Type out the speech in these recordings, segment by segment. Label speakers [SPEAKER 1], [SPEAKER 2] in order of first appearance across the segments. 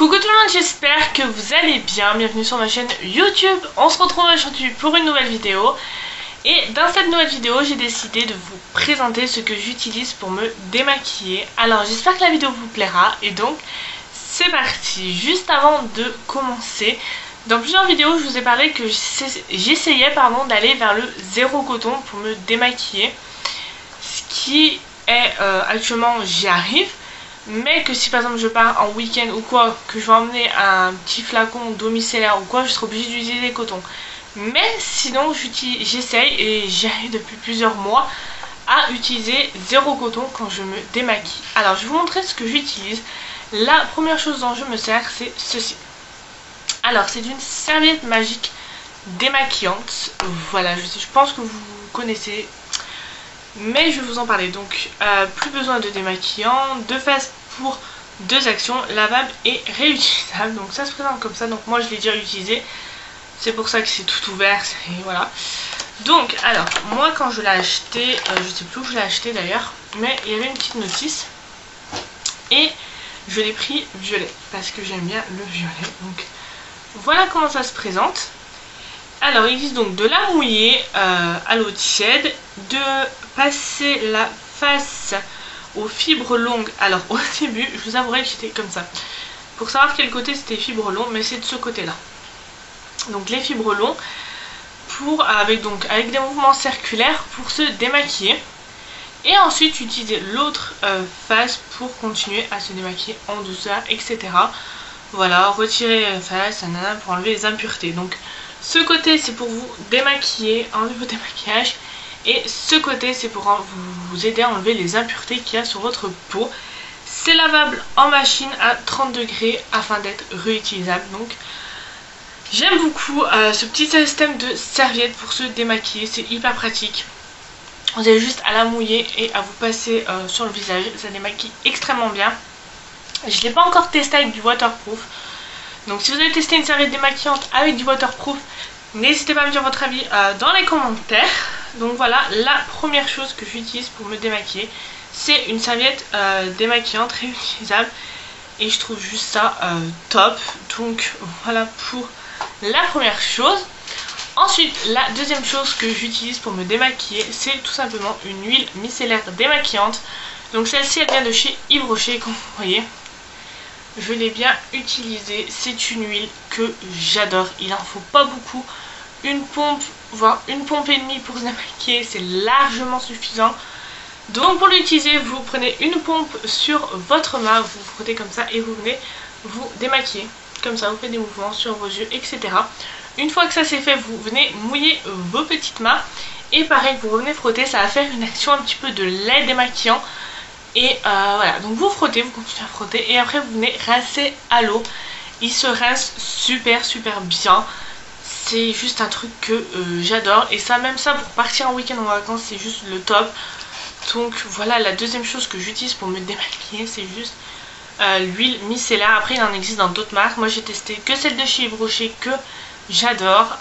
[SPEAKER 1] Coucou tout le monde, j'espère que vous allez bien, bienvenue sur ma chaîne YouTube. On se retrouve aujourd'hui pour une nouvelle vidéo. Et dans cette nouvelle vidéo, j'ai décidé de vous présenter ce que j'utilise pour me démaquiller. Alors j'espère que la vidéo vous plaira et donc c'est parti. Juste avant de commencer, dans plusieurs vidéos je vous ai parlé que j'essayais d'aller vers le zéro coton pour me démaquiller. Ce qui est actuellement j'y arrive. Mais que si par exemple je pars en week-end ou quoi, que je vais emmener un petit flacon d'eau micellaire ou quoi, je serai obligée d'utiliser des cotons. Mais sinon j'essaye et j'y arrive depuis plusieurs mois à utiliser zéro coton quand je me démaquille. Alors je vais vous montrer ce que j'utilise. La première chose dont je me sers, c'est ceci. Alors c'est une serviette magique démaquillante. Voilà, je pense que vous connaissez. Mais je vais vous en parler. Donc plus besoin de démaquillant, deux phases pour deux actions, lavable et réutilisable. Donc ça se présente comme ça. Donc moi je l'ai déjà utilisé, c'est pour ça que c'est tout ouvert et voilà. Donc alors moi quand je l'ai acheté, je sais plus où je l'ai acheté d'ailleurs, mais il y avait une petite notice et je l'ai pris violet parce que j'aime bien le violet. Donc voilà comment ça se présente. Alors il existe donc de la mouiller à l'eau tiède, de passer la face aux fibres longues. Alors au début je vous avouerai que j'étais comme ça pour savoir quel côté c'était fibres longues, mais c'est de ce côté là. Donc les fibres longues avec des mouvements circulaires pour se démaquiller. Et ensuite utiliser l'autre face pour continuer à se démaquiller en douceur, etc. Voilà, retirer la face pour enlever les impuretés. Donc ce côté c'est pour vous démaquiller, enlever vos démaquillages. Et ce côté c'est pour vous aider à enlever les impuretés qu'il y a sur votre peau. C'est lavable en machine à 30 degrés afin d'être réutilisable. Donc j'aime beaucoup ce petit système de serviette pour se démaquiller. C'est hyper pratique. Vous avez juste à la mouiller et à vous passer sur le visage. Ça démaquille extrêmement bien. Je ne l'ai pas encore testé avec du waterproof. Donc si vous avez testé une serviette démaquillante avec du waterproof, n'hésitez pas à me dire votre avis dans les commentaires. Donc voilà, la première chose que j'utilise pour me démaquiller, c'est une serviette démaquillante réutilisable. Et je trouve juste ça top. Donc voilà pour la première chose. Ensuite, la deuxième chose que j'utilise pour me démaquiller, c'est tout simplement une huile micellaire démaquillante. Donc celle-ci, elle vient de chez Yves Rocher, comme vous voyez. Je l'ai bien utilisée. C'est une huile que j'adore. Il n'en faut pas beaucoup. Une pompe, voire une pompe et demie pour se démaquiller, c'est largement suffisant. Donc pour l'utiliser, vous prenez une pompe sur votre main, vous frottez comme ça et vous venez vous démaquiller. Comme ça, vous faites des mouvements sur vos yeux, etc. Une fois que ça c'est fait, vous venez mouiller vos petites mains. Et pareil, vous revenez frotter, ça va faire une action un petit peu de lait démaquillant. Et voilà, donc vous frottez, vous continuez à frotter et après vous venez rincer à l'eau. Il se rince super bien. C'est juste un truc que j'adore. Et ça, même ça pour partir en week-end en vacances, c'est juste le top. Donc voilà, la deuxième chose que j'utilise pour me démaquiller, c'est juste l'huile micellaire. Après il en existe dans d'autres marques. Moi j'ai testé que celle de chez Yves Rocher que j'adore.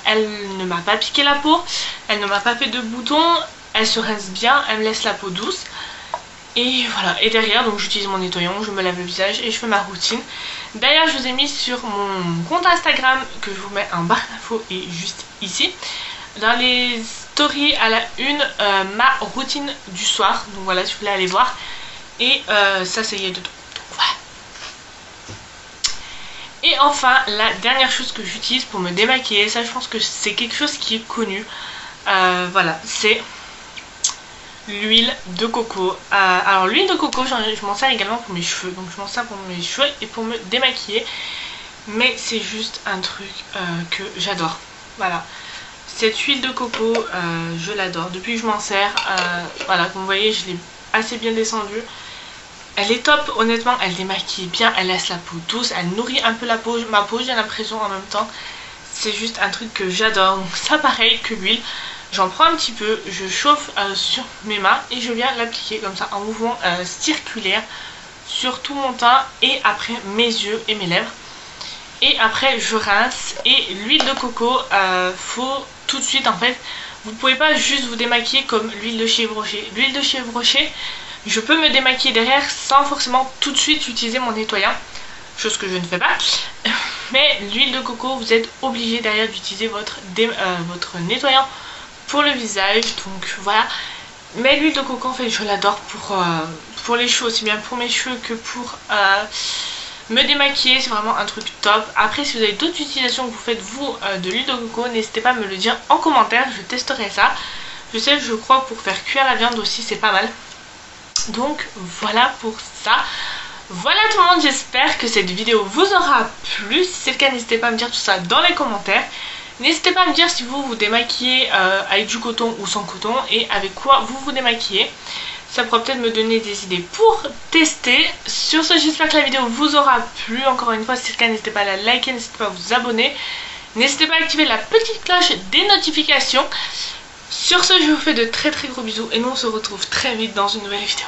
[SPEAKER 1] Elle ne m'a pas piqué la peau, elle ne m'a pas fait de boutons, elle se rince bien, elle me laisse la peau douce. Et voilà, et derrière donc j'utilise mon nettoyant, je me lave le visage et je fais ma routine. D'ailleurs je vous ai mis sur mon compte Instagram, que je vous mets en barre d'infos et juste ici, dans les stories à la une, ma routine du soir. Donc voilà, si vous voulez aller voir. Et ça y est dedans. Donc voilà. Et enfin la dernière chose que j'utilise pour me démaquiller, ça je pense que c'est quelque chose qui est connu. Voilà, c'est l'huile de coco. Alors l'huile de coco, je m'en sers également pour mes cheveux. Donc je m'en sers pour mes cheveux et pour me démaquiller. Mais c'est juste un truc que j'adore. Voilà. Cette huile de coco, je l'adore. Depuis que je m'en sers, voilà, comme vous voyez, je l'ai assez bien descendue. Elle est top, honnêtement, elle démaquille bien, elle laisse la peau douce, elle nourrit un peu ma peau, j'ai l'impression en même temps. C'est juste un truc que j'adore. Donc ça pareil que l'huile. J'en prends un petit peu, je chauffe sur mes mains et je viens l'appliquer comme ça en mouvement circulaire sur tout mon teint et après mes yeux et mes lèvres. Et après je rince. Et l'huile de coco, faut tout de suite en fait, vous pouvez pas juste vous démaquiller comme l'huile de chez Yves Rocher. L'huile de chez Yves Rocher, je peux me démaquiller derrière sans forcément tout de suite utiliser mon nettoyant. chose que je ne fais pas. Mais l'huile de coco, vous êtes obligé derrière d'utiliser votre nettoyant pour le visage, donc voilà. Mais l'huile de coco, en fait, je l'adore pour les cheveux, aussi bien pour mes cheveux que pour me démaquiller. C'est vraiment un truc top. Après, si vous avez d'autres utilisations que vous faites vous de l'huile de coco, n'hésitez pas à me le dire en commentaire, je testerai ça. Je sais, je crois pour faire cuire la viande aussi, c'est pas mal. Donc voilà pour ça. Voilà tout le monde, j'espère que cette vidéo vous aura plu. Si c'est le cas, n'hésitez pas à me dire tout ça dans les commentaires. N'hésitez pas à me dire si vous vous démaquillez avec du coton ou sans coton et avec quoi vous vous démaquillez. Ça pourra peut-être me donner des idées pour tester. Sur ce, j'espère que la vidéo vous aura plu. Encore une fois, si c'est le cas, n'hésitez pas à la liker, n'hésitez pas à vous abonner. N'hésitez pas à activer la petite cloche des notifications. Sur ce, je vous fais de très gros bisous et nous on se retrouve très vite dans une nouvelle vidéo.